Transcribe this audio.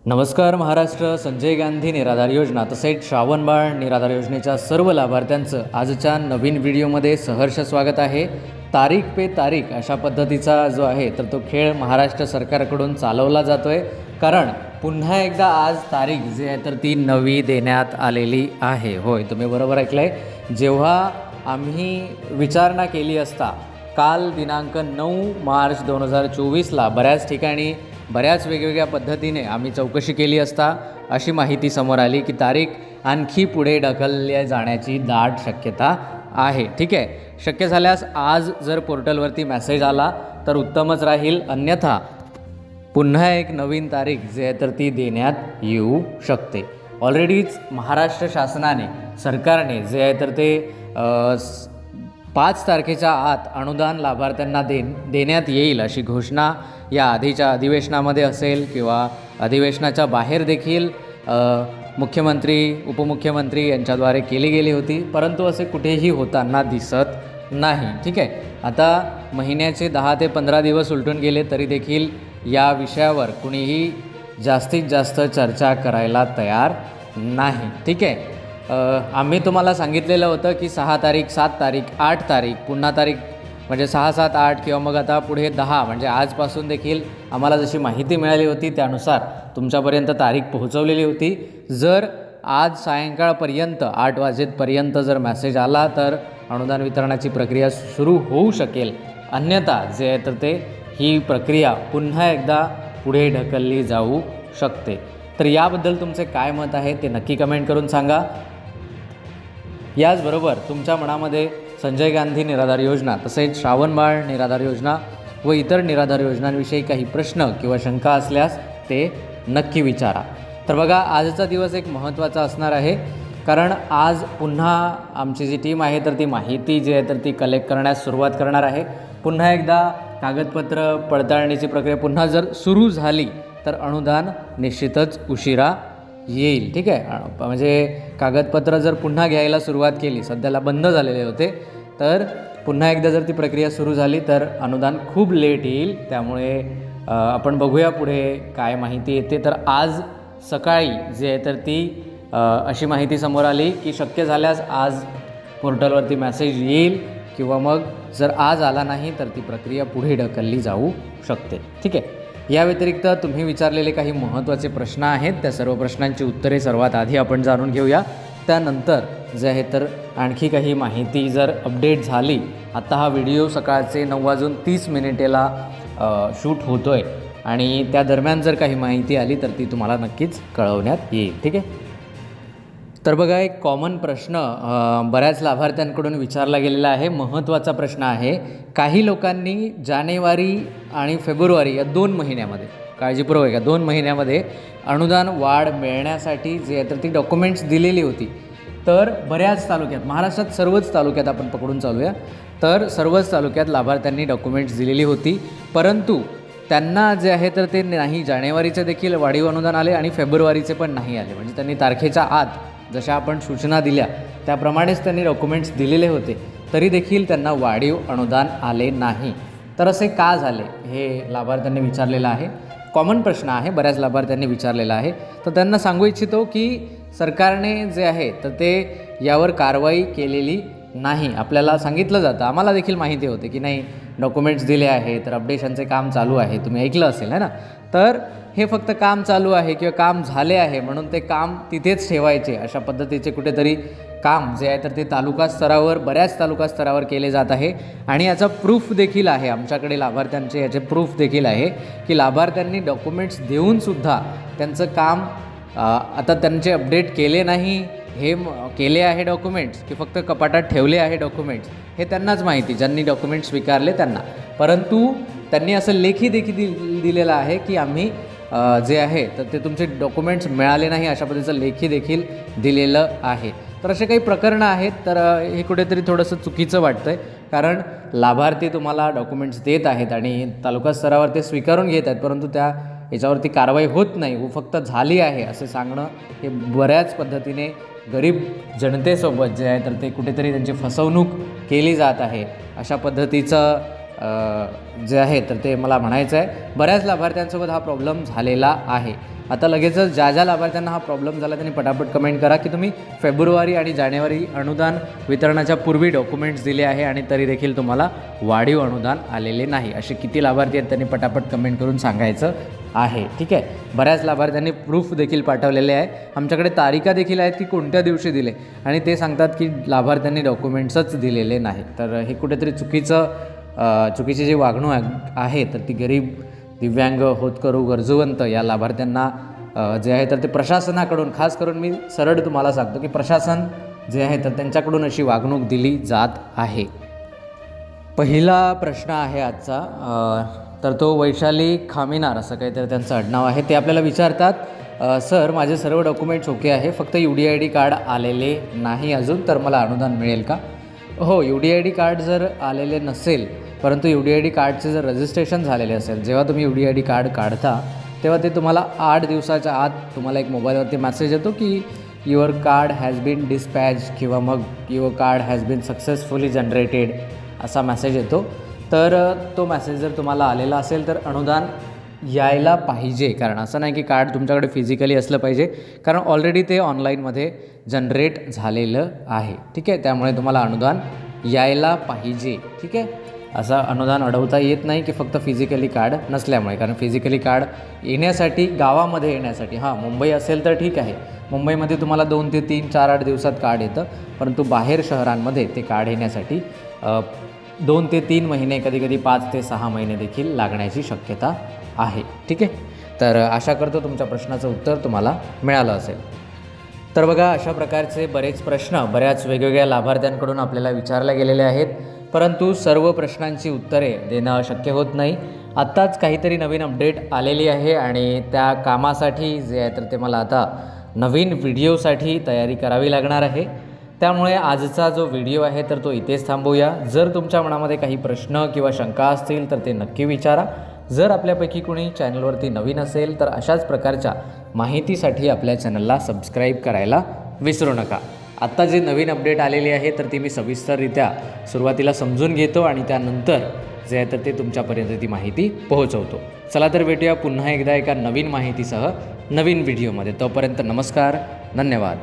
नमस्कार महाराष्ट्र. संजय गांधी निराधार योजना तसेच श्रावणबाळ निराधार योजनेच्या सर्व लाभार्थ्यांचं आजच्या नवीन व्हिडिओमध्ये सहर्ष स्वागत आहे. तारीख पे तारीख अशा पद्धतीचा जो आहे तर तो खेळ महाराष्ट्र सरकारकडून चालवला जातो आहे. कारण पुन्हा एकदा आज तारीख जी आहे तर ती नवी देण्यात आलेली आहे. होय, तुम्ही बरोबर ऐकलं आहे. जेव्हा आम्ही विचारणा केली असता काल दिनांक 9 मार्च 2024ला बऱ्याच ठिकाणी बऱ्याच वेगवेगळ्या पद्धतीने आम्ही चौकशी केली असता अशी माहिती समोर आली की तारीख आणखी पुढे ढकलल्या जाण्याची दाट शक्यता आहे. ठीक आहे, शक्य झाल्यास आज जर पोर्टलवरती मेसेज आला तर उत्तमच राहील, अन्यथा पुन्हा एक नवीन तारीख जी आहे तर ती देण्यात येऊ शकते. ऑलरेडीच महाराष्ट्र शासनाने सरकारने जे आहे तर ते 5 तारखेच्या आत अनुदान लाभार्थ्यांना देण्यात येईल अशी घोषणा या आधीच्या अधिवेशनामध्ये असेल किंवा अधिवेशनाच्या बाहेर देखील मुख्यमंत्री उपमुख्यमंत्री यांच्याद्वारे केली गेली होती, परंतु असे कुठेही होताना दिसत नाही. ठीक आहे, आता महिन्याचे 10 ते 15 दिवस उलटून गेले तरी देखील या विषयावर कुणीही जास्तीत जास्त चर्चा करायला तयार नाही. ठीक आहे, आम्ही तुम्हाला सांगितलेलं होतं की 6 तारीख 7 तारीख 8 तारीख पुन्हा तारीख म्हणजे 6 7 8 किंवा मग आता पुढे 10 म्हणजे आजपासून देखील आम्हाला जशी माहिती मिळाली होती त्यानुसार तुमच्यापर्यंत तारीख पोहोचवलेली होती. जर आज सायंकाळपर्यंत 8 वाजेपर्यंत जर मेसेज आला तर अनुदान वितरणाची प्रक्रिया सुरू होऊ शकेल, अन्यथा जे आहे तर ते ही प्रक्रिया पुन्हा एकदा पुढे ढकलली जाऊ शकते. तर याबद्दल तुमचे काय मत आहे ते नक्की कमेंट करून सांगा. याचबरोबर तुमच्या मनामध्ये संजय गांधी निराधार योजना तसेच श्रावणबाळ निराधार योजना व इतर निराधार योजनांविषयी काही प्रश्न किंवा शंका असल्यास ते नक्की विचारा. तर बघा, आजचा दिवस एक महत्त्वाचा असणार आहे, कारण आज पुन्हा आमची जी टीम आहे तर ती माहिती जी आहे तर ती कलेक्ट करण्यास सुरुवात करणार आहे. पुन्हा एकदा कागदपत्र पडताळणीची प्रक्रिया पुन्हा जर सुरू झाली तर अनुदान निश्चितच उशिरा येईल. ठीक आहे, म्हणजे कागदपत्र जर पुन्हा घ्यायला सुरुवात केली, सध्याला बंद झालेले होते, तर पुन्हा एकदा जर ती प्रक्रिया सुरू झाली तर अनुदान खूप लेट येईल. त्यामुळे आपण बघूया पुढे काय माहिती येते. तर आज सकाळी जे आहे तर ती अशी माहिती समोर आली की शक्य झाल्यास आज पोर्टलवरती मेसेज येईल किंवा मग जर आज आला नाही तर ती प्रक्रिया पुढे ढकलली जाऊ शकते. ठीक आहे, या व्यतिरिक्त तुम्ही विचारलेले काही महत्त्वाचे प्रश्न आहेत, त्या सर्व प्रश्नांची उत्तरे सर्वात आधी आपण जाणून घेऊया. त्यानंतर जे आहे तर आणखी काही माहिती जर अपडेट झाली, आता हा व्हिडिओ सकाळचे 9:30 शूट होतो आहे आणि त्या दरम्यान जर काही माहिती आली तर ती तुम्हाला नक्कीच कळवण्यात येईल. ठीक आहे, तर बघा, एक कॉमन प्रश्न बऱ्याच लाभार्थ्यांकडून विचारला गेलेला आहे. महत्त्वाचा प्रश्न आहे. काही लोकांनी जानेवारी आणि फेब्रुवारी या 2 महिन्यामध्ये, काळजीपूर्वक या 2 महिन्यामध्ये अनुदान वाढ मिळण्यासाठी जे आहे तर ती डॉक्युमेंट्स दिलेली होती. तर बऱ्याच तालुक्यात, महाराष्ट्रात सर्वच तालुक्यात आपण पकडून चालूया, तर सर्वच तालुक्यात लाभार्थ्यांनी डॉक्युमेंट्स दिलेली होती, परंतु त्यांना जे आहे तर ते नाही जानेवारीचे देखील वाढीव अनुदान आले आणि फेब्रुवारीचे पण नाही आले. म्हणजे त्यांनी तारखेच्या आत जशा आपण सूचना दिल्या त्याप्रमाणेच त्यांनी डॉक्युमेंट्स दिलेले होते, तरी देखील त्यांना वाढीव अनुदान आले नाही. तर असे का झाले हे लाभार्थ्यांनी विचारलेलं आहे. कॉमन प्रश्न आहे, बऱ्याच लाभार्थ्यांनी विचारलेला आहे. तर त्यांना सांगू इच्छितो की सरकारने जे आहे तर ते यावर कारवाई केलेली नाही. आपल्याला सांगितलं जातं, आम्हाला देखील माहिती होते की नाही डॉक्युमेंट्स दिले आहे तर अपडेशनचे काम चालू आहे, तुम्ही ऐकलं असेल है ना. तर हे फक्त काम चालू आहे किंवा काम झाले आहे म्हणून ते काम तिथेच ठेवायचे अशा पद्धतीचे कुठेतरी काम जे आहे तर ते तालुका स्तरावर, बऱ्याच तालुका स्तरावर केले जात आहे. आणि याचा प्रूफ देखील आहे आमच्याकडे, लाभार्थ्यांचे याचे प्रूफ देखील आहे की लाभार्थ्यांनी डॉक्युमेंट्स देऊनसुद्धा त्यांचं काम आता त्यांचे अपडेट केले नाही, हे केले आहे डॉक्युमेंट्स की फक्त कपाटात ठेवले आहे डॉक्युमेंट्स हे त्यांनाच माहिती, ज्यांनी डॉक्युमेंट्स स्वीकारले त्यांना. परंतु त्यांनी असं लेखी देखील दिलेलं आहे की आम्ही जे आहे तर ते तुमचे डॉक्युमेंट्स मिळाले नाही अशा पद्धतीचं लेखी देखील दिलेलं आहे. तर असे काही प्रकरणं आहेत. तर हे कुठेतरी थोडंसं चुकीचं वाटतं आहे, कारण लाभार्थी तुम्हाला डॉक्युमेंट्स देत आहेत आणि तालुका स्तरावर ते स्वीकारून घेत आहेत, परंतु त्या याच्यावरती कारवाई होत नाही व फक्त झाली आहे असे सांगणं हे बऱ्याच पद्धतीने गरीब जनतेसोबत जे आहे तर ते कुठेतरी त्यांची फसवणूक केली जात आहे अशा पद्धतीचं जे आहे तर ते मला म्हणायचं आहे. बऱ्याच लाभार्थ्यांसोबत हा प्रॉब्लेम झालेला आहे. आता लगेचच ज्या ज्या लाभार्थ्यांना हा प्रॉब्लेम झाला त्यांनी पटापट कमेंट करा की तुम्ही फेब्रुवारी आणि जानेवारी अनुदान वितरणाच्या पूर्वी डॉक्युमेंट्स दिले आहे आणि तरी देखील तुम्हाला वाढीव अनुदान आलेले नाही. असे किती लाभार्थी आहेत त्यांनी पटापट कमेंट करून सांगायचं आहे. ठीक आहे. बऱ्याच लाभार्थ्यांनी प्रूफ देखील पाठवलेले आहे. आमच्याकडे तारिका देखील आहेत की कोणत्या दिवशी दिले आणि ते सांगतात की लाभार्थ्यांनी डॉक्युमेंट्सच दिलेले नाही. तर हे कुठेतरी चुकीची जी वागणूक आहे तर ती गरीब, दिव्यांग, होतकरू, गरजूवंत या लाभार्थ्यांना जे आहे तर ते प्रशासनाकडून, खास करून मी सरळ तुम्हाला सांगतो की प्रशासन जे आहे तर त्यांच्याकडून अशी वागणूक दिली जात आहे. पहिला प्रश्न आहे आजचा, तर तो वैशाली खामिनार असं काहीतरी त्यांचं आडनाव आहे. ते आपल्याला विचारतात, सर माझे सर्व डॉक्युमेंट्स ओके आहे, फक्त UDID कार्ड आलेले नाही अजून, तर मला अनुदान मिळेल का? हो, UDID कार्ड जर आलेले नसेल परंतु UDID कार्डचे जर रजिस्ट्रेशन झालेले असेल, जेव्हा तुम्ही UDID कार्ड काढता तेव्हा ते तुम्हाला 8 दिवसाच्या आत तुम्हाला एक मोबाईलवरती मेसेज येतो की your card has been dispatch किंवा मग your card has been successfully generated असा मेसेज येतो. तर तो मेसेज जर तुम्हाला आलेला असेल तर अनुदान यायला पाहिजे. कारण असं नाही की कार्ड तुमच्याकडे फिजिकली असलं पाहिजे, कारण ऑलरेडी ते ऑनलाईनमध्ये जनरेट झालेलं आहे. ठीक आहे. त्यामुळे तुम्हाला अनुदान यायला पाहिजे. ठीक आहे. असं अनुदान अडवता येत नाही की फक्त फिजिकली कार्ड नसल्यामुळे, कारण फिजिकली कार्ड येण्यासाठी, गावामध्ये येण्यासाठी, मुंबई असेल तर ठीक आहे, मुंबईमध्ये तुम्हाला 2 ते 3, 4-8 दिवसात कार्ड येतं, परंतु बाहेर शहरांमध्ये ते कार्ड येण्यासाठी 2 ते 3 महिने, कधीकधी 5 ते 6 महिने देखील लागण्याची शक्यता आहे. ठीक आहे. तर आशा करतो तुमच्या प्रश्नाचं उत्तर तुम्हाला मिळालं असेल. तर बघा, अशा प्रकारचे बरेच प्रश्न बऱ्याच वेगवेगळ्या लाभार्थ्यांकडून आपल्याला विचारले गेलेले आहेत, परंतु सर्व प्रश्नांची उत्तरे देणं शक्य होत नाही. आत्ताच काहीतरी नवीन अपडेट आलेली आहे आणि त्या कामासाठी जे आहे तर ते मला आता नवीन व्हिडिओसाठी तयारी करावी लागणार आहे. त्यामुळे आजचा जो व्हिडिओ आहे तर तो इथेच थांबवूया. जर तुमच्या मनामध्ये काही प्रश्न किंवा शंका असतील तर ते नक्की विचारा. जर आपल्यापैकी कोणी चॅनलवरती नवीन असेल तर अशाच प्रकारच्या माहितीसाठी आपल्या चॅनलला सबस्क्राईब करायला विसरू नका. आत्ता जे नवीन अपडेट आलेली आहे तर ती मी सविस्तररित्या सुरुवातीला समजून घेतो आणि त्यानंतर जे आहे तर ते तुमच्यापर्यंत ती माहिती पोहोचवतो. चला तर भेटूया पुन्हा एकदा एका नवीन माहितीसह नवीन व्हिडिओमध्ये. तोपर्यंत नमस्कार, धन्यवाद.